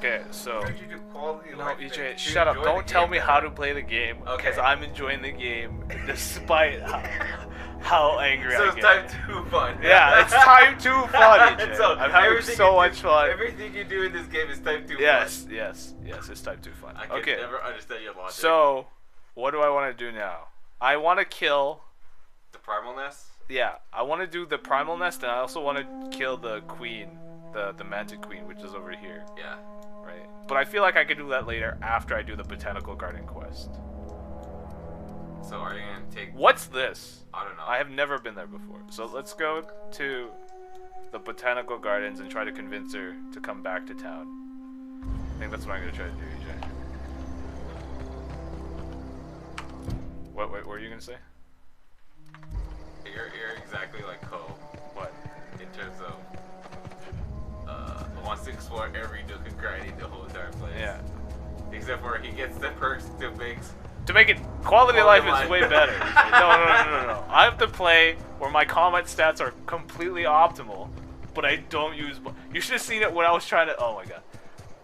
Okay, so. Don't you do quality No, life EJ, things to shut up. enjoy Don't the tell game me better? how to play the game, because Okay. I'm enjoying the game despite how angry So I it's get. time to fun. Yeah, it's time to fun, EJ. So I'm having everything so you much do, fun. Everything you do in this game is time to Yes, fun. yes, it's time to fun. I can Okay, never understand your logic. so what do I want to do now? I want to kill. The primal nest? Yeah, I want to do the primal nest, and I also want to kill the queen, the mantic queen, which is over here. Yeah. Right. But I feel like I could do that later after I do the botanical garden quest. So are you gonna take? What's this? I don't know. I have never been there before. So let's go to the botanical gardens and try to convince her to come back to town. I think that's what I'm gonna try to do, EJ. What were you gonna say? You're exactly like Ko What? in terms of wants to explore every nook and cranny in the whole entire place. Yeah. Except for he gets the perks to make. To make it quality of life Quality is of way life. better. No. I have to play where my combat stats are completely optimal, but I don't use. You should have seen it when I was trying to. Oh my god.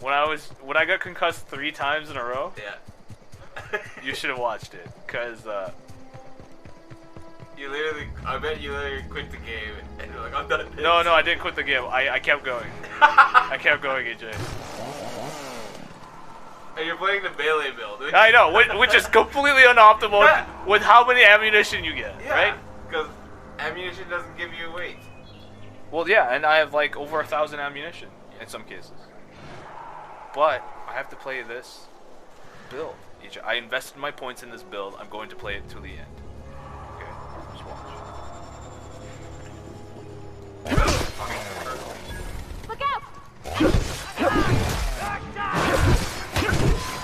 When I got concussed 3 times in a row. Yeah. You should have watched it, cause I bet you literally quit the game and you're like, I'm done. no, I didn't quit the game. I kept going. I kept going, AJ. And you're playing the melee build. I know, which is completely unoptimal with how many ammunition you get, Yeah, right? because ammunition doesn't give you weight. Well, yeah, and I have like over 1,000 ammunition in some cases. But I have to play this build. EJ, I invested my points in this build. I'm going to play it to the end. Okay, just watch. Look out!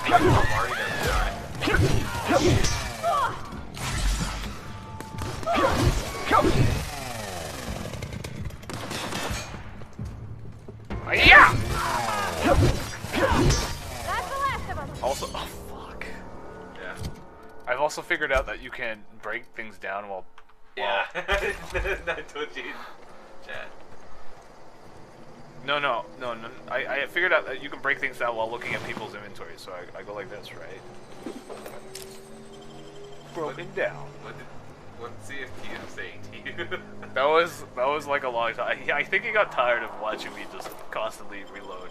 I'm already gonna die. Yeah! That's the last of them. Also, oh fuck. Yeah. I've also figured out that you can break things down while. Yeah. Not touching. Chat. No. I figured out that you can break things down while looking at people's inventory. So I go like this, right? Broken down. What's CFT saying to you? That was like a long time. I think he got tired of watching me just constantly reload.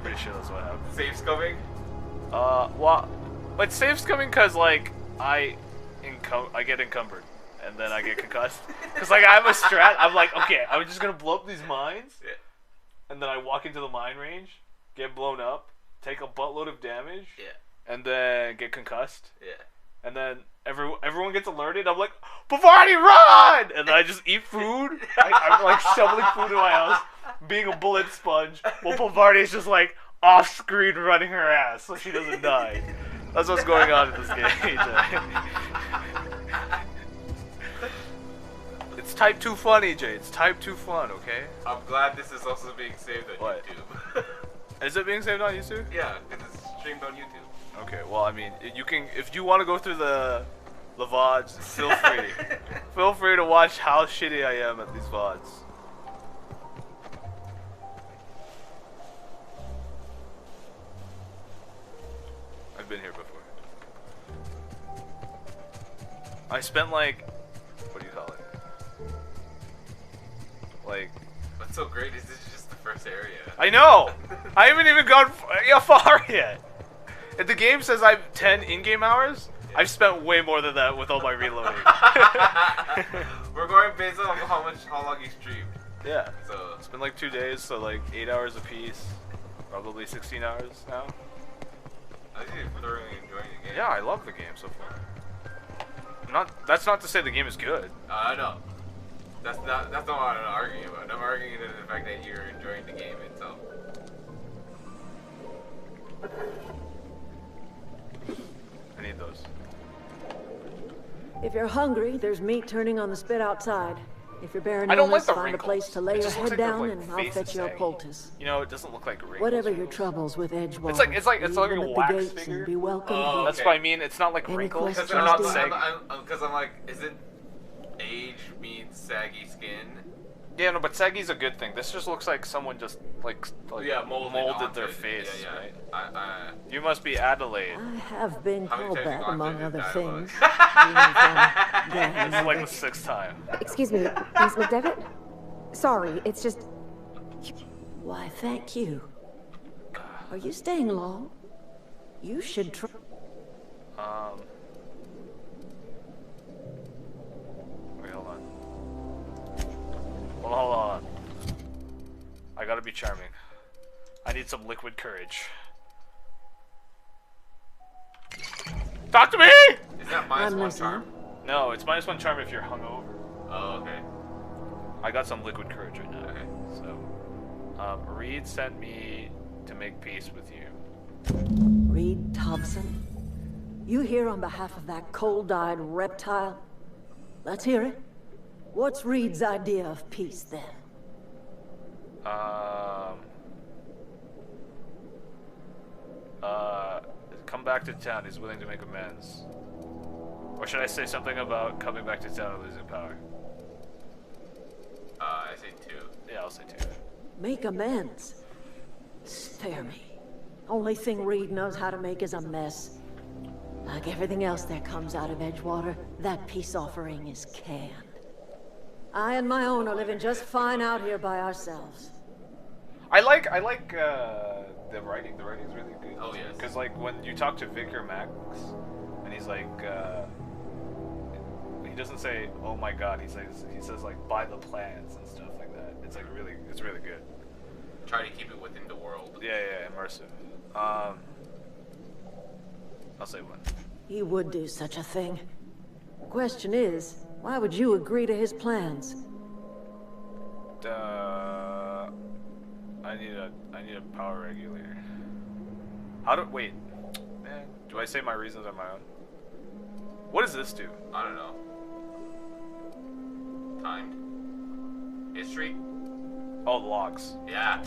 Pretty sure that's what happened. Safe's coming? Well, but safe's coming because like I get encumbered and then I get concussed. Cause like I have a strat. I'm like, okay, I'm just gonna blow up these mines, Yeah. and then I walk into the mine range, get blown up, take a buttload of damage, Yeah. and then get concussed. Yeah. And then everyone gets alerted. I'm like, Bavardi, run! And then I just eat food. I'm like shoveling food in my house, being a bullet sponge, while Bavardi's just like off screen running her ass so she doesn't die. That's what's going on in this game. It's type 2 fun, EJ. It's type 2 fun, okay? I'm glad this is also being saved on What? YouTube. Is it being saved on YouTube? Yeah, because it's streamed on YouTube. Okay, well, I mean, you can, if you want to go through the VODs, feel free. Feel free to watch how shitty I am at these VODs. I've been here before. I spent like, what do you call it? Like, What's so great is this is just the first area. I know! I haven't even gone far yet! If the game says I have 10 in-game hours, I've spent way more than that with all my reloading. We're going based on how long you streamed. Yeah. So It's been like 2 days, so like 8 hours apiece. Probably 16 hours now. I think you're thoroughly enjoying the game. Yeah, I love the game so far. That's not to say the game is good. I know. That's not what I'm arguing about. I'm arguing about the fact that you're enjoying the game itself. I need those. If you're hungry, there's meat turning on the spit outside. If you're bearing I don't like illness, the find wrinkles. a place to lay It your just looks head like down their, like, and I'll face fetch is you a sagging. poultice. You know, it doesn't look like wrinkles. Whatever your troubles with Edgewater, It's like leave a them at wax the gates figure. and be welcome Oh, here. That's okay. what I mean. It's not like Any wrinkles. questions, They're not Steve? saggy. Because I'm like, isn't age means saggy skin? Yeah, no, but saggy's a good thing. This just looks like someone just like Yeah, molded their onto it. face, Yeah, right? yeah. You must be Adelaide. I have been How many called times that, you among gone other through things. dialogue? Being from This is like the Granmother. 6th time. Excuse me, Miss McDevitt? Sorry, it's just... Why, thank you. Are you staying long? You should try. Wait, hold on. Hold on. I gotta be charming. I need some liquid courage. Talk to me! Is that minus I'm 1 listening. charm? No, it's -1 charm if you're hungover. Oh, okay. I got some liquid courage right now. Okay. So, Reed sent me to make peace with you. Reed Thompson? You here on behalf of that cold-eyed reptile? Let's hear it. What's Reed's idea of peace, then? Come back to town. He's willing to make amends. Or should I say something about coming back to town and losing power? I say 2. Yeah, I'll say 2. Make amends? Spare me. Only thing Reed knows how to make is a mess. Like everything else that comes out of Edgewater, that peace offering is canned. I and my own are living just fine out here by ourselves. I like the writing. The writing's really good. Oh, yes. Because like when you talk to Vicar Max, and he's like, he doesn't say, "Oh my God," he says like, "Buy the plans" and stuff like that. It's like it's really good. Try to keep it within the world. Yeah, immersive. I'll say 1. He would do such a thing. Question is, why would you agree to his plans? I need a power regulator. Wait, man, do I say my reasons on my own? What does this do? I don't know. Timed. History? Oh, logs. Yeah.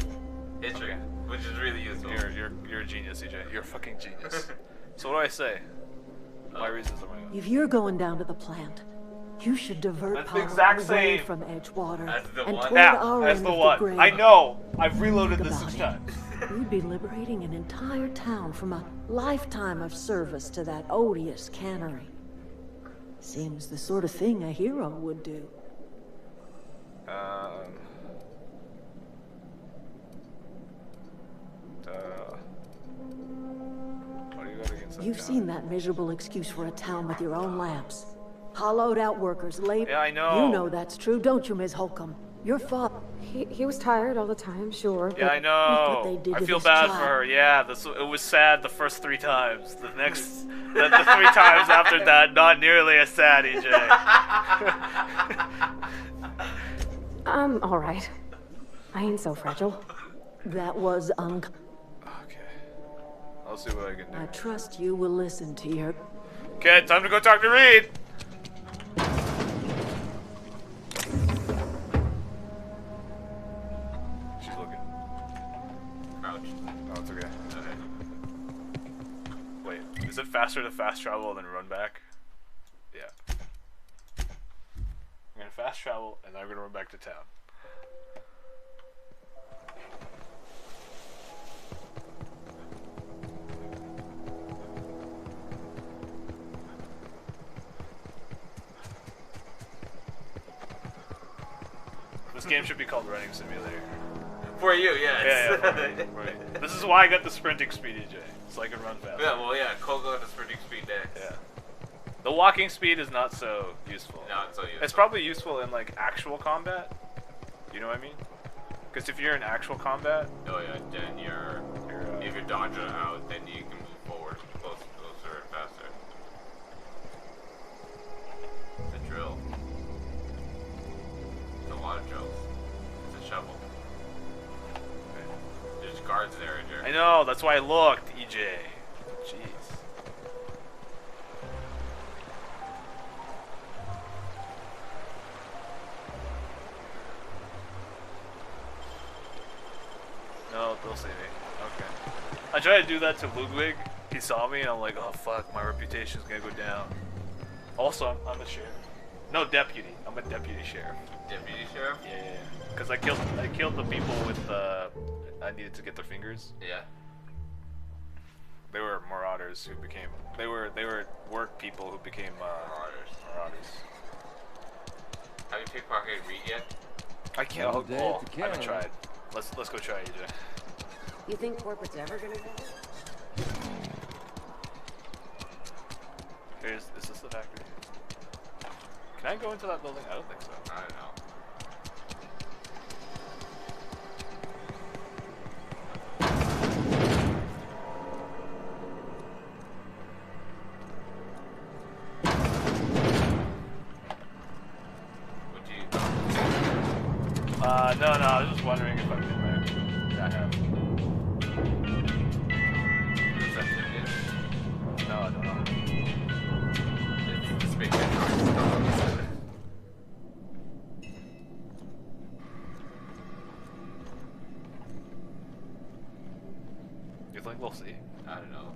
History. Okay. Which is really useful. You're a genius, CJ. You're a fucking genius. So what do I say? My reasons are my own. If you're going down to the plant, you should divert That's the power exact away same. from Edgewater That's the and one. toward Yeah, our that's end the of one. grid. I know. I've reloaded Think this about 6 it. times. We'd be liberating an entire town from a lifetime of service to that odious cannery. Seems the sort of thing a hero would do. What do you got against that You've guy? seen that miserable excuse for a town with your own lamps. Hollowed out workers, labor. Yeah, I know. You know that's true, don't you, Ms. Holcomb? Your father. He was tired all the time, sure. Yeah, I know. they did I to feel this bad child. for her. Yeah, it was sad the first 3 times. The 3 times after that, not nearly as sad, EJ. I'm alright. I ain't so fragile. That was Okay. I'll see what I can do. I trust you will listen to your... Okay, time to go talk to Reed. She's looking. Crouch. Oh, it's okay. Okay. Wait, is it faster to fast travel than run back? Yeah. I'm gonna fast travel and then I'm gonna run back to town. This game should be called Running Simulator. For you, yes. Yeah, right. This is why I got the sprinting speed, EJ, so I can run fast. Yeah, well, yeah, Coco at the sprinting speed next. Yeah. The walking speed is not so useful. Not so useful. It's probably useful in like actual combat. You know what I mean? Because if you're in actual combat, Oh, yeah, then you're if you're dodging out, then you can move forward closer and faster. It's a drill. It's a lot of drills. It's a shovel. There's guards there, Jerry. I know. That's why I looked, EJ. Jeez. No, they'll see me. Okay. I tried to do that to Ludwig. He saw me, and I'm like, oh fuck, my reputation's gonna go down. Also, I'm a sheriff. No, deputy. I'm a deputy sheriff. Deputy sheriff? Yeah. Because I killed the people with I needed to get their fingers. Yeah. They were marauders who became. They were work people who became marauders. Have you pickpocketed Reed yet? I can't. Well, dead Oh, to I haven't kill. tried. Let's go try it, AJ. You think corporate's ever gonna get it? Is this the factory? Can I go into that building? I don't think so. I don't know. Would you? No, I was just wondering if I've been there. Yeah, I have. Reception No, I don't know. it's the space station. You think we'll see? I don't know.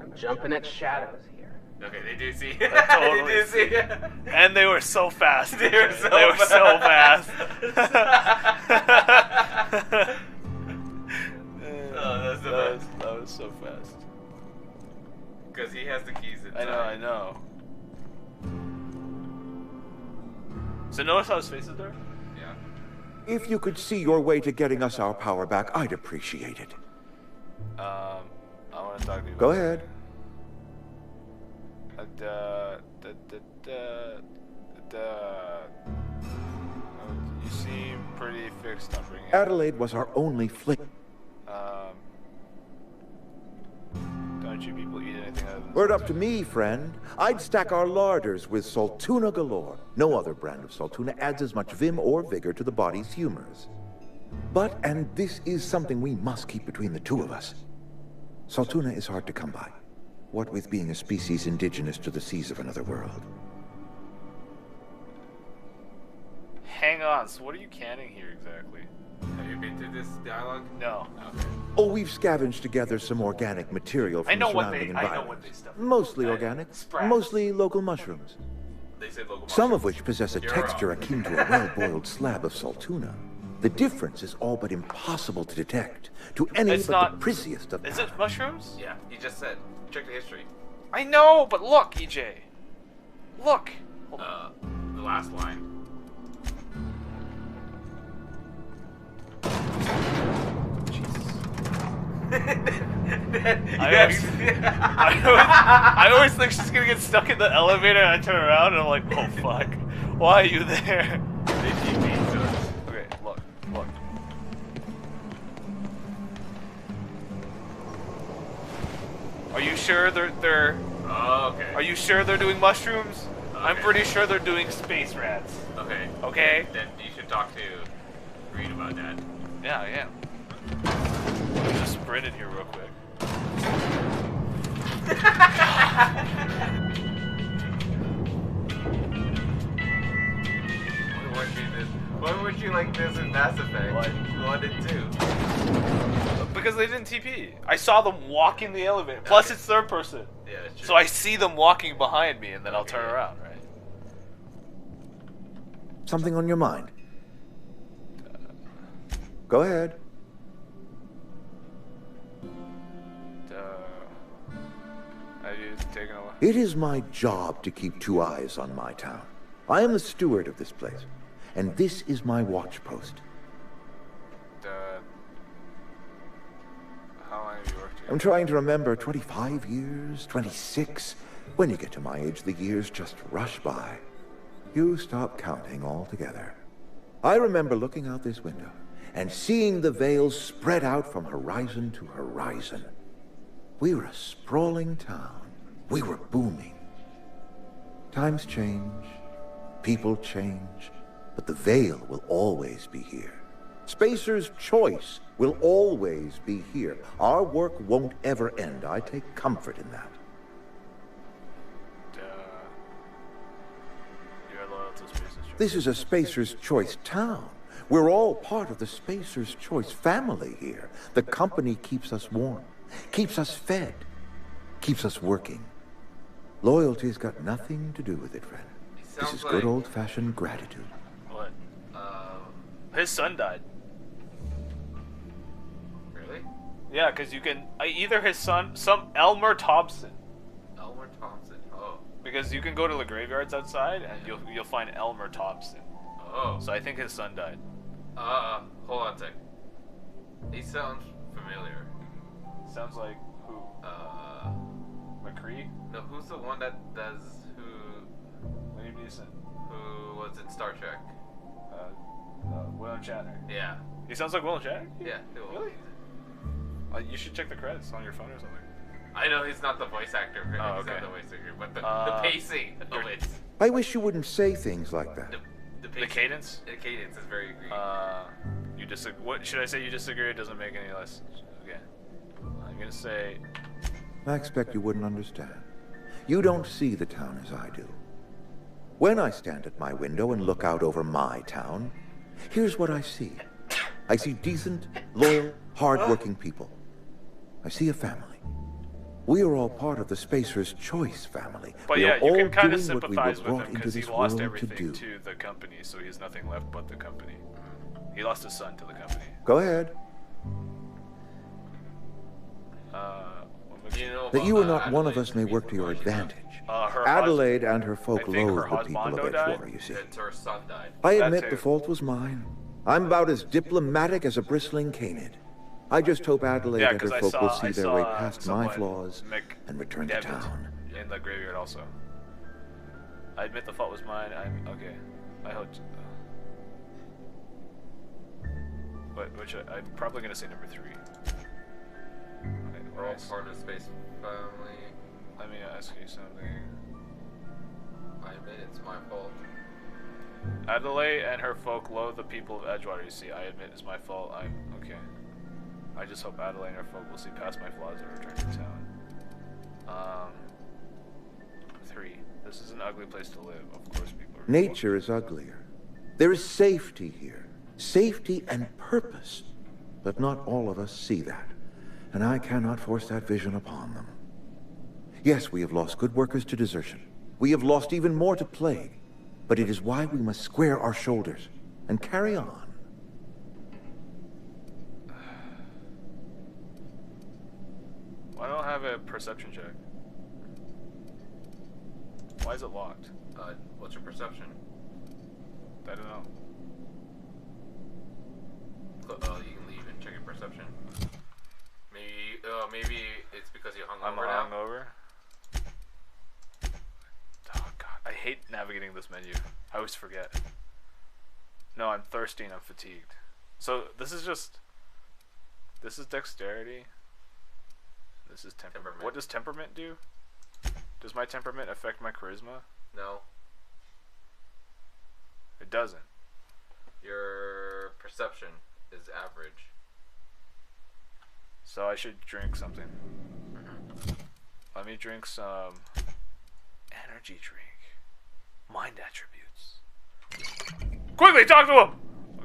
I'm jumping at shadows here. Okay, they do see. totally they do see. And they were so fast. They were so fast. Oh, that's the best. That was so fast. Because he has the keys inside. I know. So notice how his face is there? Yeah. If you could see your way to getting us our power back, I'd appreciate it. I want to talk to you. Go ahead. You seem pretty fixed on bringing it. Adelaide was our only flick. Don't you people eat anything other than Word up to me, friend. I'd stack our larders with Saltuna galore. No other brand of Saltuna adds as much vim or vigor to the body's humors. But, and this is something we must keep between the two of us, Saltuna is hard to come by. What with being a species indigenous to the seas of another world. Hang on, so what are you canning here exactly? Have you been through this dialogue? No. Okay. Oh, we've scavenged together some organic material from I know what surrounding they environments. stuff. Mostly organic, Sprats. mostly local mushrooms. They said local Some of mushrooms. which possess a You're texture wrong. akin to a well-boiled slab of Saltuna. The difference is all but impossible to detect to any It's but not- the prissiest of Is it mushrooms? Yeah, he just said. Check the history. I know, but look, EJ. Look. The last line. I always think she's gonna get stuck in the elevator and I turn around and I'm like, oh fuck. Why are you there? They TP to us. Okay, look. Are you sure they're Oh, okay. Are you sure they're doing mushrooms? I'm Okay. pretty sure they're doing space rats. Okay. Okay? Then you should talk to Reed about that. Yeah, I am. Let me just sprint in here real quick. Why weren't you like this in Mass Effect? What? 1 and 2. Because they didn't TP. I saw them walk in the elevator. Plus, it's third person. Yeah, that's true. So I see them walking behind me, and then I'll Okay. turn around, right? Something on your mind? Go ahead. Have you taken a look? It is my job to keep two eyes on my town. I am the steward of this place, and this is my watch post. How long have you worked here? I'm trying to remember 25 years, 26. When you get to my age, the years just rush by. You stop counting altogether. I remember looking out this window and seeing the veils spread out from horizon to horizon. We were a sprawling town. We were booming. Times change, people change, but the veil will always be here. Spacer's Choice will always be here. Our work won't ever end. I take comfort in that. You're loyal to Space's Choice. This is a Spacer's Choice town. We're all part of the Spacer's Choice family here. The company keeps us warm, keeps us fed, keeps us working. Loyalty's got nothing to do with it, friend. This sounds is good like- old-fashioned gratitude. What? His son died. Really? Yeah, because you can either his son, some Elmer Thompson, Elmer Thompson. Oh. because you can go to the graveyards outside and you'll find Elmer Thompson. Oh. So I think his son died. Hold on a sec. He sounds familiar. Sounds like who? McCree? No, who's the one that does Liam Neeson. who was in Star Trek? William Shatner. Yeah. He sounds like William Shatner? Yeah. Really? You should check the credits on your phone or something. I know he's not the voice actor. Oh, He's okay. not the voice actor, but the pacing of it. I wish you wouldn't say things like that. The The cadence? The cadence is very green. You disagree. What should I say? You disagree? It doesn't make any less. Okay. I'm gonna say. I expect you wouldn't understand. You don't see the town as I do. When I stand at my window and look out over my town, here's what I see. I see decent, loyal, hard-working people. I see a family. We are all part of the Spacer's Choice family. But we yeah, are you all can kind of doing what we were sympathize with brought him into because he this lost world to everything do. to the company, so he has nothing left but the company. He lost his son to the company. Go ahead. You know, That you are not one of Adelaide's us may work to your reason why she advantage. Her Adelaide and her folk I think her loathe the people husbando of died? Edgewater, you see. died. Her son died. I That admit too. the fault was mine. I'm about as diplomatic as a bristling canid. I just hope Adelaide Yeah, and her because folk will see their way past my someone, flaws and return to McDevitt, town. in the graveyard also. I admit the fault was mine. I'm okay. I hope. Which I'm probably gonna say number 3. Okay, We're all nice. part of Space Family. Let me ask you something. I admit it's my fault. Adelaide and her folk loathe the people of Edgewater. You see, I admit it's my fault. I'm okay. I just hope Adelaide and her folk will see past my flaws and return to town. 3. This is an ugly place to live. Of course, people are. Nature is uglier. There is safety here. Safety and purpose. But not all of us see that. And I cannot force that vision upon them. Yes, we have lost good workers to desertion. We have lost even more to plague. But it is why we must square our shoulders and carry on. Why don't I have a perception check? Why is it locked? What's your perception? I don't know. You can leave and check your perception. Maybe it's because you're I'm hungover now. hungover. Oh god, I hate navigating this menu. I always forget. No, I'm thirsty and I'm fatigued. So this is dexterity. This is temperament. What does temperament do? Does my temperament affect my charisma? No. It doesn't. Your perception is average. So I should drink something. Let me drink some energy drink. Mind attributes. Quickly, talk to him!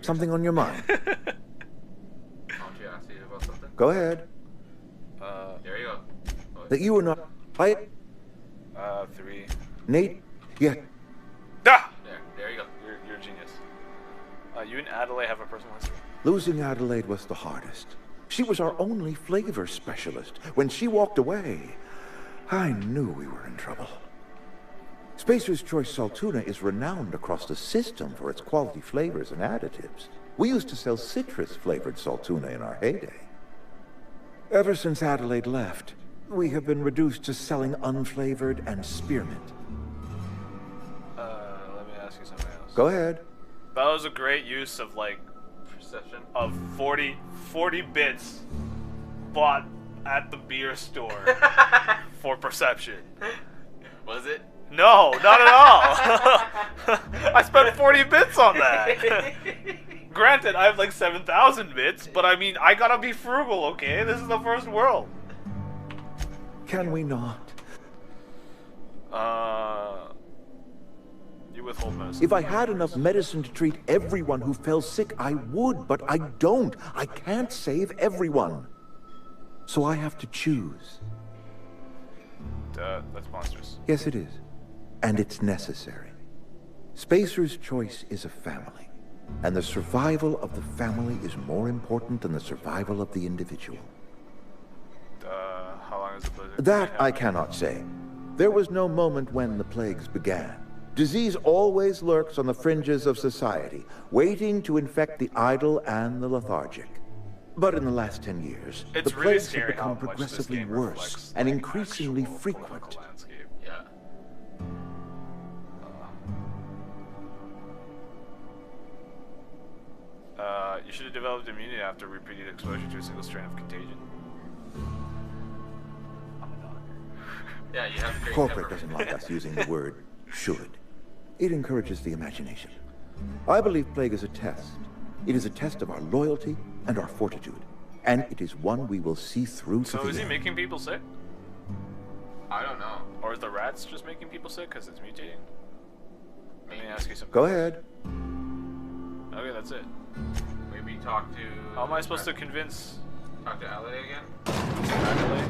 Something on your mind? Why don't you ask you about something? Go ahead. There you go. That you are not... I... 3. Nate... Yeah. Ah! There you go. You're a genius. You and Adelaide have a personal history. Losing Adelaide was the hardest. She was our only flavor specialist. When she walked away, I knew we were in trouble. Spacer's Choice Saltuna is renowned across the system for its quality flavors and additives. We used to sell citrus-flavored Saltuna in our heyday. Ever since Adelaide left, we have been reduced to selling unflavored and spearmint. Let me ask you something else. Go ahead. That was a great use of Perception. of 40 bits bought at the beer store for perception. Was it? No, not at all. I spent 40 bits on that. Granted, I have like 7,000 bits, but I mean, I gotta be frugal, okay? This is the first world. Can we not? You withhold medicine. If I had enough medicine to treat everyone who fell sick, I would, but I don't. I can't save everyone. So I have to choose. That's monstrous. Yes, it is. And it's necessary. Spacer's choice is a family. And the survival of the family is more important than the survival of the individual. How long is the blizzard? That I cannot say. There was no moment when the plagues began. Disease always lurks on the fringes of society, waiting to infect the idle and the lethargic. But in the last 10 years, It's the really plagues scary have how become much this progressively game worse reflects, and like, increasingly actual frequent. political landscape. Yeah. You should have developed immunity after repeated exposure to a single strain of contagion. I'm a doctor. Yeah, you have great Corporate temperament. doesn't like us using the word should. It encourages the imagination. I believe plague is a test. It is a test of our loyalty and our fortitude. And it is one we will see through to So the is he end. making people sick? I don't know. Or is the rats just making people sick because it's mutating? Let me ask you something. Go ahead. Okay, that's it. Maybe talk to... How am I supposed to convince Talk to Adelaide again? Adelaide?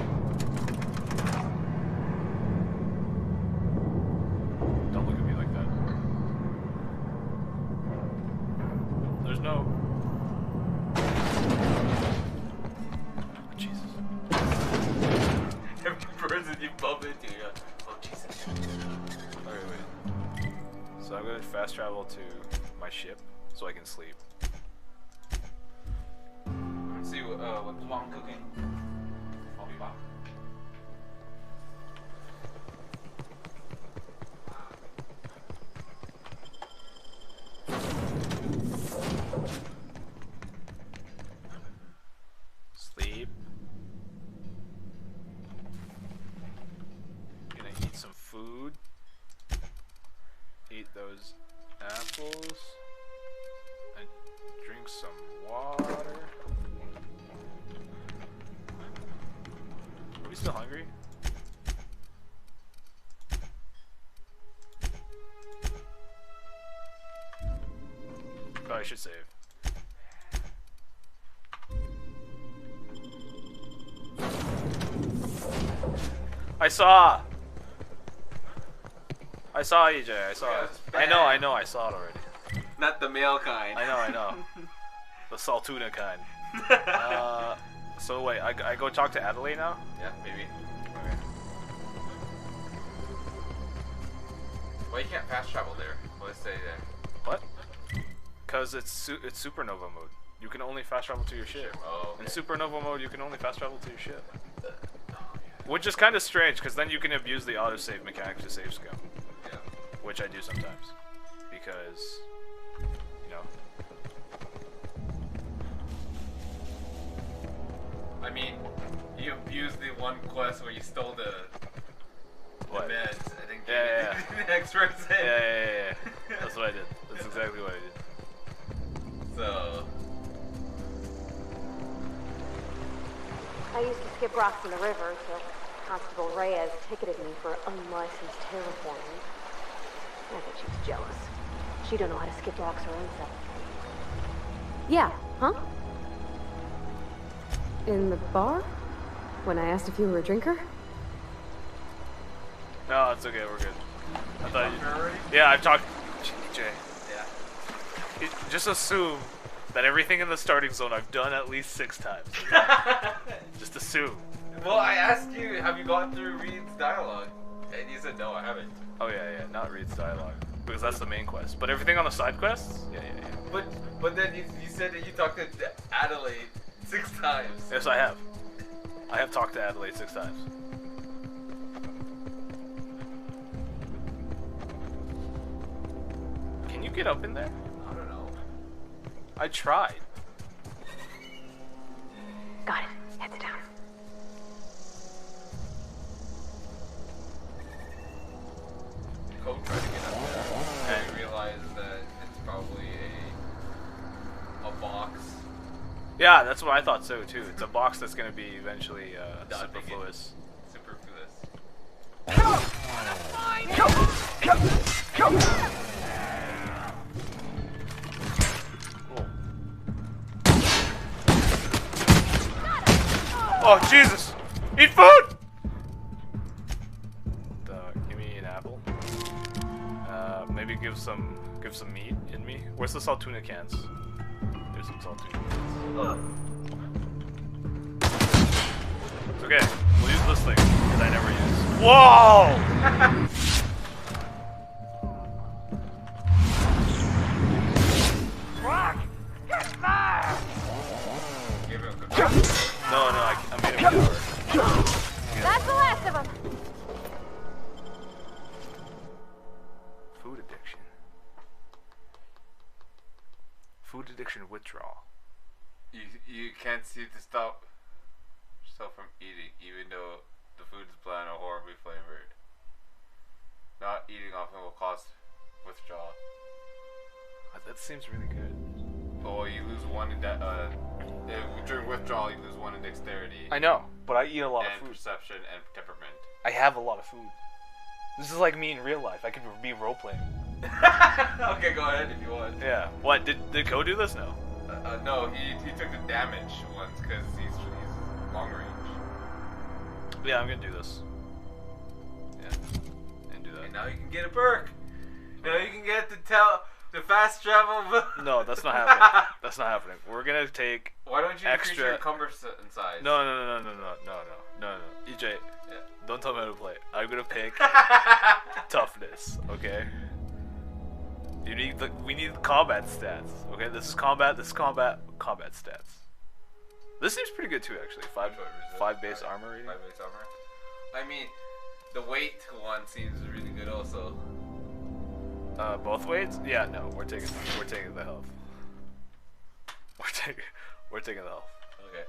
Don't look at me like that. There's no... Jesus. Every person you bump into, you're like, oh Jesus. Okay, wait. So I'm gonna fast travel to my ship so I can sleep. Let's see what I'm cooking. I'll be back. Sleep. Gonna eat some food. Eat those apples. And drink some water. Are we still hungry? Oh, I should save. I saw EJ, I saw Yeah, it. it's I bad. know, I saw it already. Not the male kind. I know. The Saltuna kind. So wait, I go talk to Adelaide now? Yeah, maybe. Okay. Well, you can't fast travel there. Let's say that. What? Cause it's supernova mode. You can only fast travel to your ship. Oh, In okay. supernova mode, you can only fast travel to your ship. Which is kind of strange, because then you can abuse the autosave mechanic to save scum. Yeah. Which I do sometimes. Because, you know. I mean, you abused the one quest where you stole the What? meds. I think Yeah. the next person. Yeah. That's what I did. That's exactly what I did. So, I used to skip rocks in the river, so Constable Reyes ticketed me for unlicensed terraforming. I bet she was jealous. She don't know how to skip rocks her own self. Yeah, huh? In the bar? When I asked if you were a drinker? No, it's okay. We're good. I thought you. already? Yeah, I've talked. Jay, yeah. just assume that everything in the starting zone I've done at least 6 times. Just assume. Well, I asked you, have you gone through Reed's dialogue? And you said, no, I haven't. Oh yeah, not Reed's dialogue because that's the main quest. But everything on the side quests, yeah. But then you said that you talked to Adelaide 6 times. Yes, I have. I have talked to Adelaide 6 times. Can you get up in there? I don't know. I tried. Got it. Heads down. Code tried to get up there, and I realized that it's probably a box. Yeah, that's what I thought so too. It's a box that's gonna be eventually Not superfluous. Superfluous. Oh Jesus! Eat food! give some meat in me. Where's the Saltuna cans? There's some Saltuna cans. It's okay. We'll use this thing that I never use. Whoa! No, I made him cover. That's the last of them. Food addiction. Food addiction withdrawal. You can't seem to stop yourself from eating, even though the food is bland or horribly flavored. Not eating often will cause withdrawal. That seems really good. Oh, you lose one in that. During withdrawal, you lose one in dexterity. I know, but I eat a lot and of food. Perception and temperament. I have a lot of food. This is like me in real life. I could be role playing. Okay, go ahead if you want. Yeah. What did Ko do this? No. No, he took the damage once because he's long range. Yeah, I'm gonna do this. Yeah, and do that. And now you can get a perk. Now you can get the fast travel. No, that's not happening. That's not happening. We're gonna take. Why don't you increase extra your cumbersome size? No. EJ, Yeah. don't tell me how to play. I'm gonna pick toughness. Okay. We need combat stats. Okay, this is combat. This is combat stats. This seems pretty good too, actually. Five base armor rating. 5 base armor. I mean, the weight one seems really good also. Both weights? Yeah, no, we're taking the health. We're taking the health. Okay.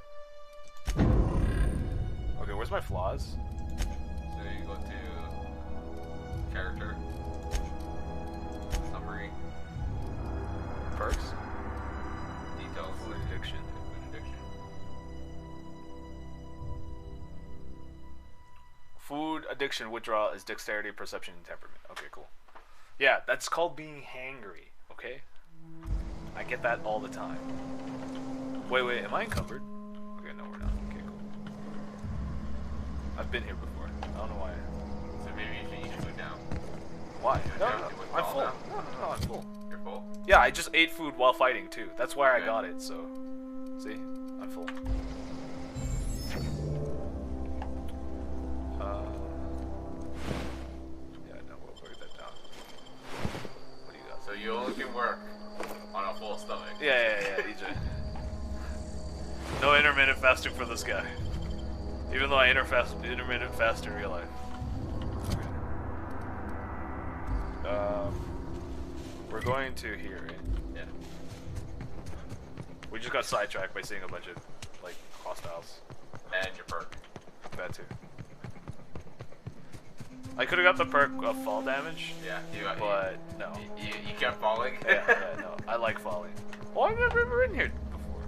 Okay, where's my flaws? So you go to character, summary, Perks? details, Food addiction. food addiction. Food addiction withdrawal is dexterity, perception, and temperament. Okay, cool. Yeah, that's called being hangry, okay? I get that all the time. Wait, am I encumbered? Okay, no, we're not. Okay, cool. I've been here before. I don't know why. So maybe you should eat food now. Why? No, Yeah, I'm full. now. No, I'm full. You're full? Yeah, I just ate food while fighting, too. That's why I Okay. got it, so... See? I'm full. Yeah, no, we'll break that down. What do you got? So you only can work on a full stomach. Yeah, EJ. No intermittent fasting for this guy. Even though I intermittent fast in real life. Okay. We're going to here, right? Yeah. We just got sidetracked by seeing a bunch of, like, hostiles. And your perk. That too. I could have got the perk of fall damage. Yeah, you got But, no. You kept falling? Yeah, no. I like falling. Oh, I've never been in here before.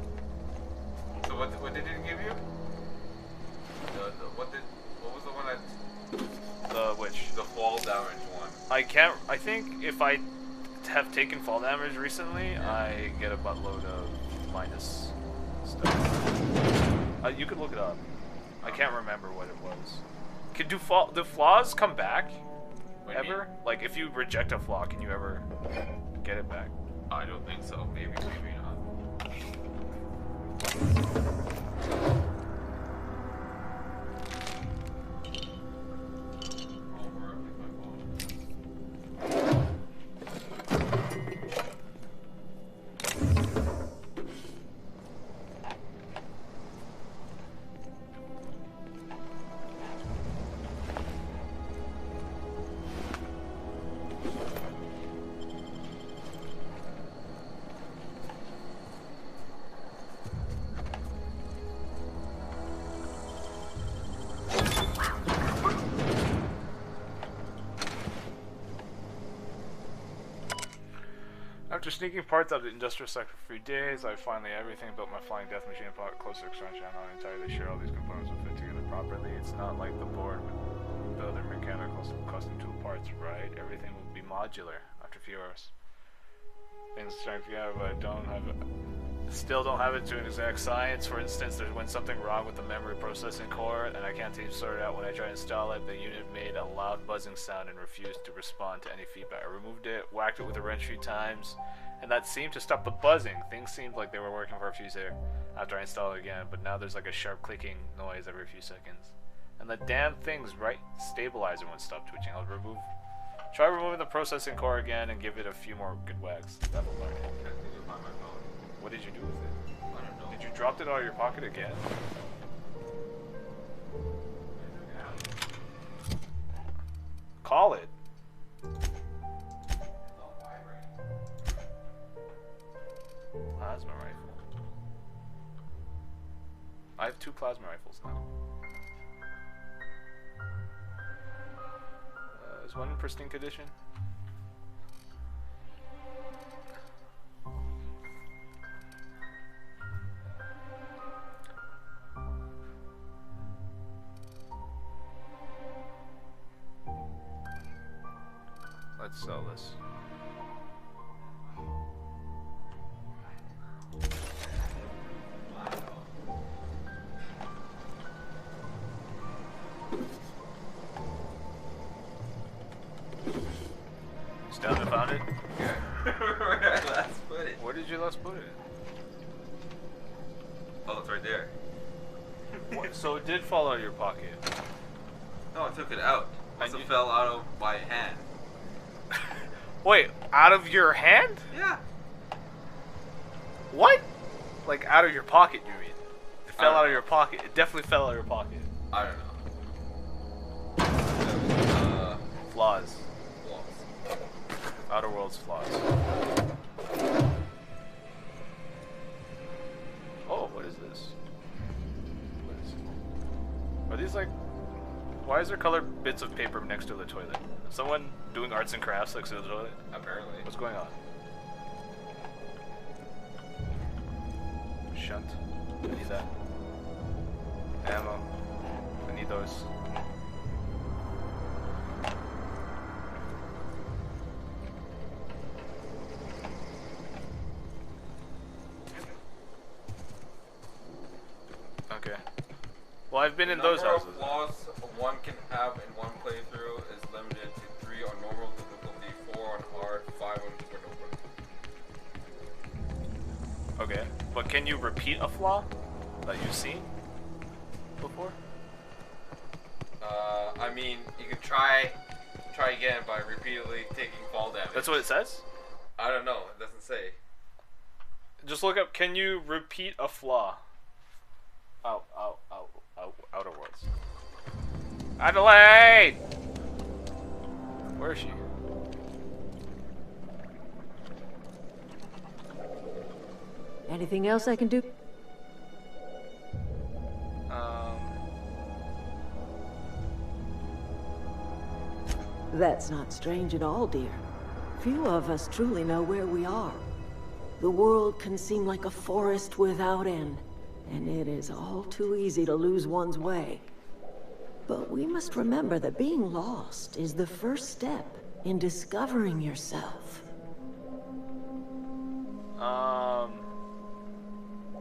So what did it give you? What was the one that... Which? The fall damage one. I think if I have taken fall damage recently, I get a buttload of minus stuff. You could look it up. I can't remember what it was. Do flaws come back? What do you Ever? Like, if you reject a flaw, can you ever get it back? I don't think so. Maybe not. After sneaking parts of the industrial sector for 3 days, I finally everything built my flying death machine apart closer extension. I'm not entirely sure all these components will fit together properly. It's not like the board would build their mechanical custom tool parts, right? Everything will be modular after a few hours. Things starting together, but I don't have Still don't have it to an exact science. For instance, there went something wrong with the memory processing core, and I can't seem to sort it out. When I tried to install it, the unit made a loud buzzing sound and refused to respond to any feedback. I removed it, whacked it with a wrench 3 times, and that seemed to stop the buzzing. Things seemed like they were working for a few seconds after I installed it again, but now there's like a sharp clicking noise every few seconds. And the damn thing's right stabilizer won't stop twitching. Try removing the processing core again and give it a few more good whacks. That will learn it. What did you do with it? I don't know. Did you drop it out of your pocket again? Call it. Plasma rifle. I have 2 plasma rifles now. Is one in pristine condition? Let's sell this. Still haven't found it? Yeah. Where did I last put it? Where did you last put it? Oh, it's right there. What? So it did fall out of your pocket. No, I took it out. Must have fell out of my hand. Wait, out of your hand? Yeah. What? Like out of your pocket, you mean? It fell out of your pocket. It definitely fell out of your pocket. I don't know. Flaws. Outer Worlds flaws. Oh, what is this? What is it? Are these like... Why is there colored bits of paper next to the toilet? Is someone doing arts and crafts next to the toilet? Apparently. What's going on? Shunt. I need that. Ammo. I need those. Okay. Well, I've been in those houses. The number of flaws one can have in one playthrough is limited to 3 on normal difficulty, 4 on hard, 5 on super normal. Okay, but can you repeat a flaw that you've seen before? I mean, you can try again by repeatedly taking fall damage. That's what it says? I don't know. It doesn't say. Just look up, can you repeat a flaw? Outer Worlds. Adelaide! Where is she? Anything else I can do? That's not strange at all, dear. Few of us truly know where we are. The world can seem like a forest without end, and it is all too easy to lose one's way. But we must remember that being lost is the first step in discovering yourself.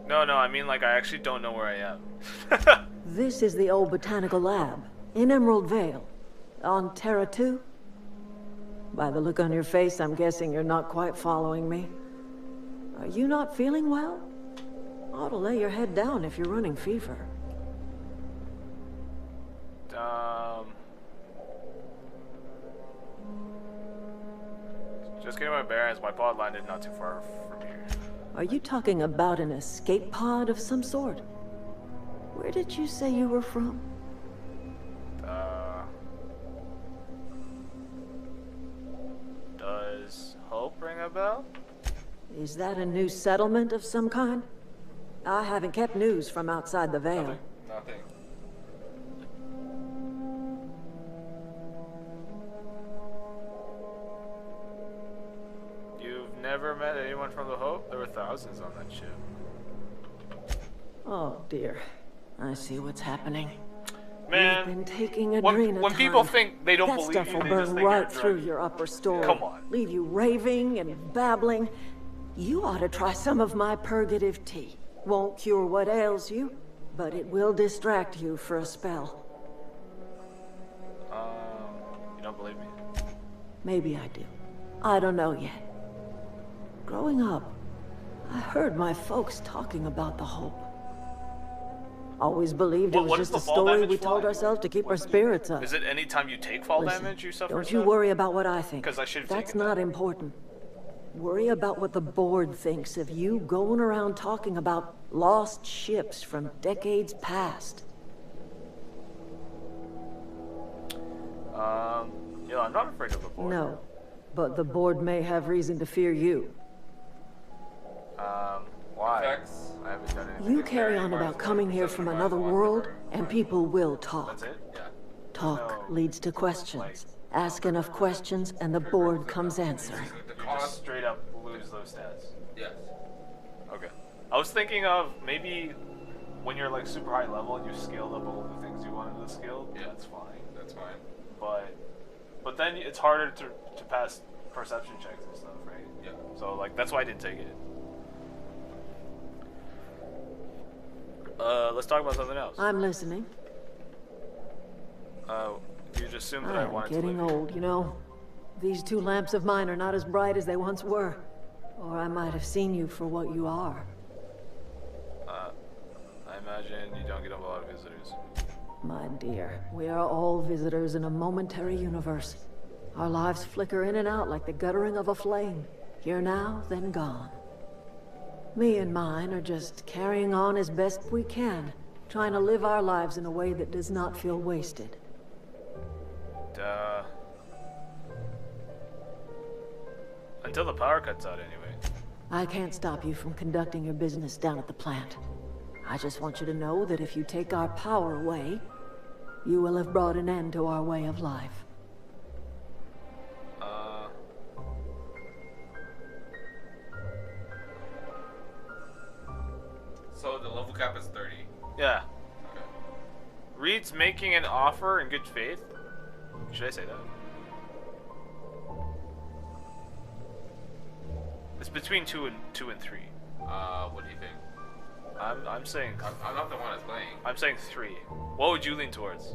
No, I mean like I actually don't know where I am. This is the old botanical lab in Emerald Vale, on Terra 2. By the look on your face, I'm guessing you're not quite following me. Are you not feeling well? Ought to lay your head down if you're running fever. Just getting my bearings. My pod landed not too far from here. Are you talking about an escape pod of some sort? Where did you say you were from? Does Hope ring a bell? Is that a new settlement of some kind? I haven't kept news from outside the Vale. Nothing. You've never met anyone from the Hope? There were thousands on that ship. Oh dear. I see what's happening. Man, You've been taking a when people think they don't that believe stuff you, will they burn just think right you're through drunk. your upper story. Come on. Leave you raving and babbling. You ought to try some of my purgative tea. Won't cure what ails you, but it will distract you for a spell. You don't believe me? Maybe I do. I don't know yet. Growing up, I heard my folks talking about the Hope. Always believed it was just a story we told ourselves to keep our spirits up. Is it any time you take fall Listen, damage you suffer? don't you worry about what I think. 'Cause I should've That's taken not that. important. Worry about what the board thinks of you going around talking about lost ships from decades past. You know, I'm not afraid of the board. No, but the board may have reason to fear you. Why? Effects. I haven't done anything. You carry on about coming here from another world, and people will talk. That's it? Yeah. Talk leads to questions. Ask enough questions, and the board comes answering. The You just cost. straight up lose those stats. Yes. Okay. I was thinking of maybe when you're like super high level and you scaled up all of the things you wanted to scale, Yeah. that's fine. That's fine. But then it's harder to pass perception checks and stuff, right? Yeah. So like that's why I didn't take it. Let's talk about something else. I'm listening. You just assumed that I I'm wanted getting to leave. old, you know. These two lamps of mine are not as bright as they once were. Or I might have seen you for what you are. I imagine you don't get a lot of visitors. My dear, we are all visitors in a momentary universe. Our lives flicker in and out like the guttering of a flame. Here now, then gone. Me and mine are just carrying on as best we can, trying to live our lives in a way that does not feel wasted. Until the power cuts out, anyway. I can't stop you from conducting your business down at the plant. I just want you to know that if you take our power away, you will have brought an end to our way of life. So the level cap is 30. Yeah. Okay. Reed's making an offer in good faith. Should I say that? It's between two and 3. What do you think? I'm saying I'm not the one that's playing. I'm saying 3. What would you lean towards?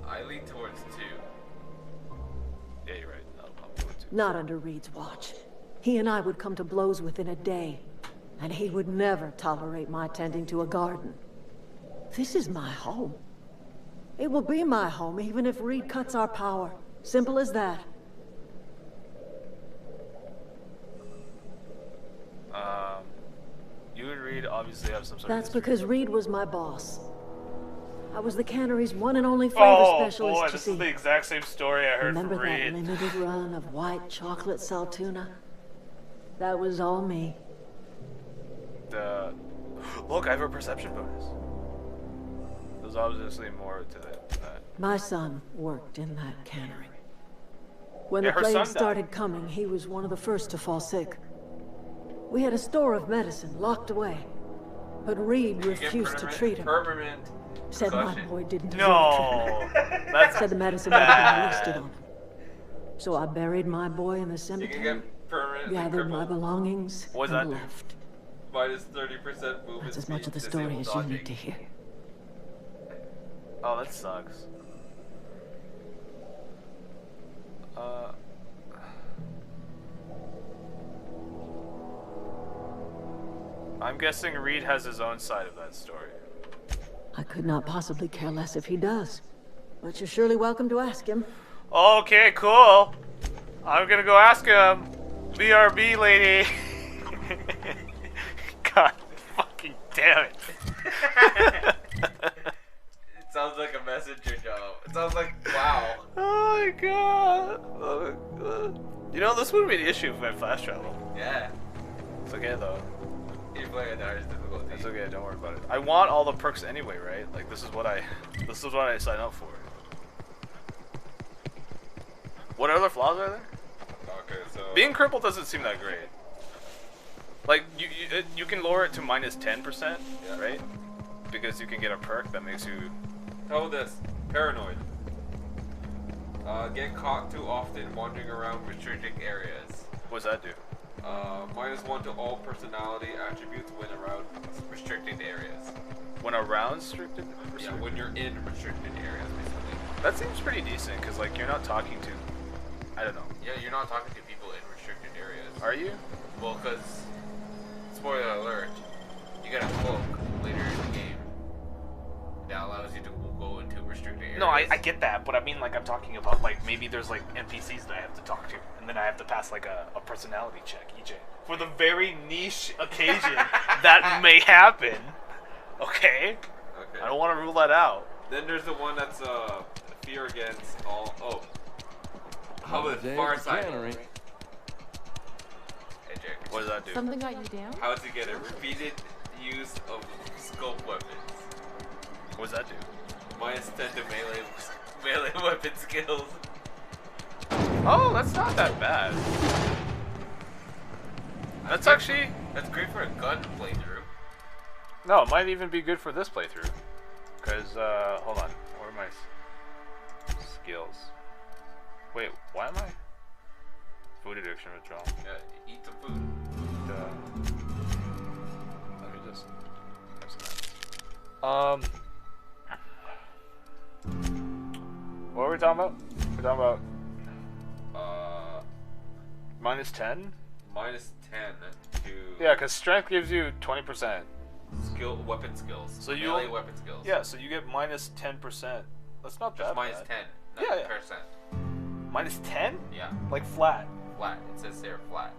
I lean towards 2. Yeah, you're right. I'll do it 2. Not under Reed's watch. He and I would come to blows within a day, and he would never tolerate my tending to a garden. This is my home. It will be my home even if Reed cuts our power. Simple as that. You and Reed obviously have some sort That's of history. because Reed was my boss. I was the cannery's one and only flavor specialist, boy, you this see. is the exact same story I heard Remember from that Reed. limited run of white chocolate saltuna? That was all me. Look, I have a perception bonus. There's obviously more to that. My son worked in that cannery. When Yeah, the her plague son died. started coming, he was one of the first to fall sick. We had a store of medicine locked away, but Reed refused to treat him. Permanent. Said my concussion. boy didn't deserve No, treatment. that's Said the medicine would have been bad. wasted on him. So I buried my boy in the You can cemetery, get permanently gathered my crippled. belongings, What does and that do? left. Minus 30% movement That's as much speed, of the story disabled as you need dodging. to hear. Oh, that sucks. I'm guessing Reed has his own side of that story. I could not possibly care less if he does. But you're surely welcome to ask him. Okay, cool. I'm gonna go ask him. BRB lady. God fucking damn it. It sounds like a messenger job. It sounds like, wow. Oh my god. You know, this wouldn't be an issue if we had fast travel. Yeah. It's okay though. You're playing at the hardest difficulty. It's okay, don't worry about it. I want all the perks anyway, right? Like this is what I sign up for. What other flaws are there? Okay, so Being crippled doesn't seem that great. Like you can lower it to minus 10%, Yeah. right? Because you can get a perk that makes you. How about this? Paranoid. Get caught too often wandering around restricted areas. What does that do? -1 to all personality attributes when around restricted areas. When around restricted? Yeah, when you're in restricted areas, basically. That seems pretty decent, because, like, you're not talking to... I don't know. Yeah, you're not talking to people in restricted areas. Are you? Well, because... Spoiler alert. You get a cloak later in the game. That allows you to go into restricted areas. No, I get that, but I mean, like, I'm talking about, like, maybe there's, like, NPCs that I have to talk to, and then I have to pass, like, a personality check, EJ. For the very niche occasion that may happen. Okay? Okay. I don't want to rule that out. Then there's the one that's, fear against all... Oh. How about Farsighted? Hey, Jake. What does that do? Something got you down? How to get a repeated use of scope weapons. What does that do? -10 to melee weapon skills. Oh, that's not that bad. That's actually... That's great for a gun playthrough. No, it might even be good for this playthrough. Because, hold on. Where are my skills? Wait, why am I? Food addiction withdrawal. Yeah, eat some food. Let me just... What are we talking about? We're talking about... -10? -10 to... Yeah, because strength gives you 20%. Weapon skills. So melee weapon skills. Yeah, so you get -10%. That's not Just bad. -10. Not Yeah, yeah. percent. -10? Yeah. Like flat. Flat. It says there flat.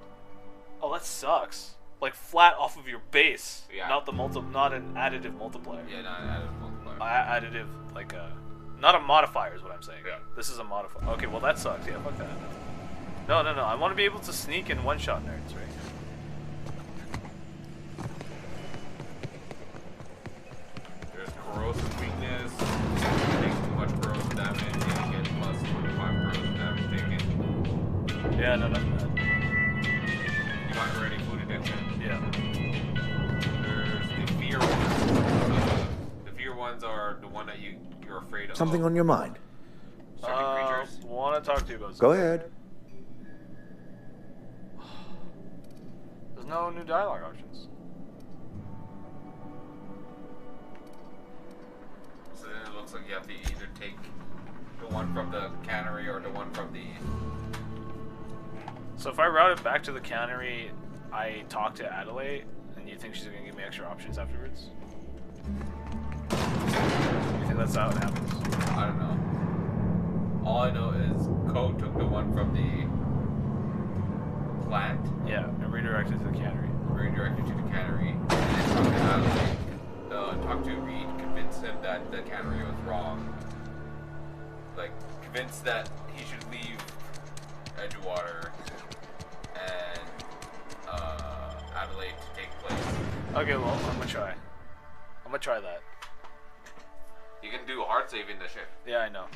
Oh, that sucks. Like flat off of your base. Yeah. Not not an additive multiplier. Yeah, not an additive multiplier. Additive, like not a modifier is what I'm saying. Yeah. This is a modifier. Okay, well that sucks. Yeah, fuck that. No. I want to be able to sneak and one-shot nerds, right? There's corrosive weakness. Takes too much corrosive damage. You get plus 25 corrosive damage taken. Yeah, no, that's bad. You got already food addiction. Yeah. There's the fear ones. The fear ones are the one that you're afraid of. Something on your mind? Certain creatures. Want to talk to you about Go something. ahead. There's no new dialogue options. So then it looks like you have to either take the one from the cannery or the one from the... So if I route it back to the cannery, I talk to Adelaide, and you think she's gonna give me extra options afterwards? You think that's how it happens? I don't know. All I know is Code took the one from the plant, Yeah, and redirected to the cannery. redirected to the cannery, and then talked to Adelaide, talked to Reed, convinced him that the cannery was wrong. Like, convinced that he should leave Edgewater and Adelaide to take place. Okay, well, I'm gonna try. I'm gonna try that. You can do hard save in the ship. Yeah, I know.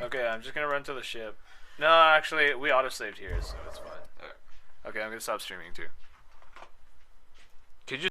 Okay, I'm just gonna run to the ship. No, actually, we auto-saved here, so it's fine. Okay, I'm gonna stop streaming too. Could you